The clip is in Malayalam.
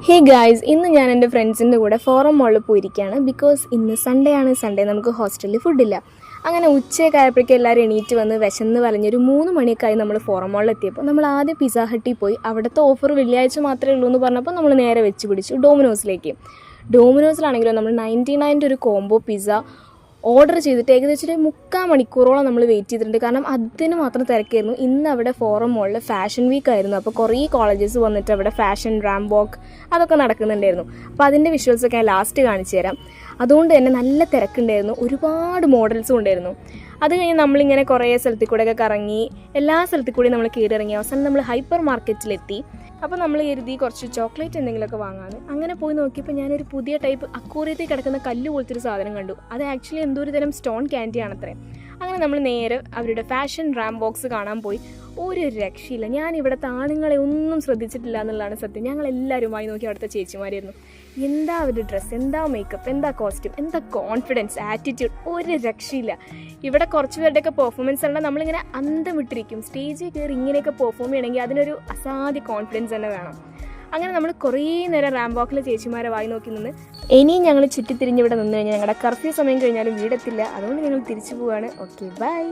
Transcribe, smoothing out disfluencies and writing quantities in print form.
ഹേ ഗായ്സ്, ഇന്ന് ഞാൻ എൻ്റെ ഫ്രണ്ട്സിൻ്റെ കൂടെ ഫോറം മോളിൽ പോയിരിക്കുകയാണ്. ബിക്കോസ് ഇന്ന് സൺഡേ ആണ്. സൺഡേ നമുക്ക് ഹോസ്റ്റലിൽ ഫുഡില്ല. അങ്ങനെ ഉച്ചയൊക്കെ ആയപ്പോഴേക്കും എല്ലാവരും എണീറ്റ് വന്ന് വിശന്ന് വലഞ്ഞൊരു 3 മണിയൊക്കെ ആയി നമ്മൾ ഫോറം മോളിൽ എത്തിയപ്പോൾ നമ്മൾ ആദ്യം പിസ്സ ഹട്ടിൽ പോയി. അവിടുത്തെ ഓഫർ വെള്ളിയാഴ്ച മാത്രമേ ഉള്ളൂ എന്ന് പറഞ്ഞപ്പോൾ നമ്മൾ നേരെ വെച്ച് പിടിച്ചു ഡോമിനോസിലേക്ക്. ഡോമിനോസിലാണെങ്കിലോ നമ്മൾ 99 ഒരു കോംബോ പിസ്സ ഓർഡർ ചെയ്തിട്ട് ഏകദേശം ഒരു 3/4 മണിക്കൂറോളം നമ്മൾ വെയിറ്റ് ചെയ്തിട്ടുണ്ട്. കാരണം അതിന് മാത്രം തിരക്കായിരുന്നു. ഇന്ന് അവിടെ ഫോറം മോളിൽ ഫാഷൻ വീക്ക് ആയിരുന്നു. അപ്പോൾ കുറേ കോളേജസ് വന്നിട്ട് അവിടെ ഫാഷൻ റാമ്പ് വാക്ക് അതൊക്കെ നടക്കുന്നുണ്ടായിരുന്നു. അപ്പോൾ അതിൻ്റെ വിഷ്വൽസൊക്കെ ഞാൻ ലാസ്റ്റ് കാണിച്ചു തരാം. അതുകൊണ്ട് തന്നെ നല്ല തിരക്കുണ്ടായിരുന്നു. ഒരുപാട് മോഡൽസും ഉണ്ടായിരുന്നു. അത് കഴിഞ്ഞ് നമ്മളിങ്ങനെ കുറേ സ്ഥലത്തിൽ കൂടെയൊക്കെ കറങ്ങി എല്ലാ സ്ഥലത്തിൽ കൂടി നമ്മൾ കയറിയിറങ്ങി. അവസാനം നമ്മൾ ഹൈപ്പർ മാർക്കറ്റിലെത്തി. അപ്പോൾ നമ്മൾ കരുതി കുറച്ച് ചോക്ലേറ്റ് എന്തെങ്കിലുമൊക്കെ വാങ്ങാമെന്ന്. അങ്ങനെ പോയി നോക്കിയപ്പോൾ ഞാനൊരു പുതിയ ടൈപ്പ് അക്കൂറിയത്തിൽ കിടക്കുന്ന കല്ല് പോലത്തെ ഒരു സാധനം കണ്ടു. അത് ആക്ച്വലി എന്തോ ഒരു തരം സ്റ്റോൺ ക്യാൻഡി ആണത്രേ. അങ്ങനെ നമ്മൾ നേരെ അവരുടെ ഫാഷൻ റാമ്പ് ബോക്സ് കാണാൻ പോയി. ഒരു രക്ഷയില്ല. ഞാൻ ഇവിടുത്തെ ആണുങ്ങളെ ഒന്നും ശ്രദ്ധിച്ചിട്ടില്ല എന്നുള്ളതാണ് സത്യം. ഞങ്ങളെല്ലാവരും വായി നോക്കി അവിടുത്തെ ചേച്ചിമാരായിരുന്നു. എന്താ അവരുടെ ഡ്രസ്സ്, എന്താ മേക്കപ്പ്, എന്താ കോസ്റ്റ്യൂം, എന്താ കോൺഫിഡൻസ്, ആറ്റിറ്റ്യൂഡ്, ഒരു രക്ഷയില്ല. ഇവിടെ കുറച്ച് പേരുടെയൊക്കെ പെർഫോമൻസ് കണ്ടാൽ നമ്മളിങ്ങനെ അന്തം വിട്ടിരിക്കും. സ്റ്റേജിൽ കയറി ഇങ്ങനെയൊക്കെ പെർഫോം ചെയ്യണമെങ്കിൽ അതിനൊരു അസാധ്യ കോൺഫിഡൻസ് തന്നെ വേണം. അങ്ങനെ നമ്മൾ കുറേ നേരം റാമ്പ് വാക്കിലെ ചേച്ചിമാരെ വായി നോക്കി നിന്ന് ഇനിയും ഞങ്ങൾ ചുറ്റിത്തിരിഞ്ഞ് ഇവിടെ നിന്ന് കഴിഞ്ഞാൽ ഞങ്ങളുടെ കർഫ്യൂ സമയം കഴിഞ്ഞാലും വീടെത്തില്ല. അതുകൊണ്ട് ഞങ്ങൾ തിരിച്ചു പോവുകയാണ്. Okay, by.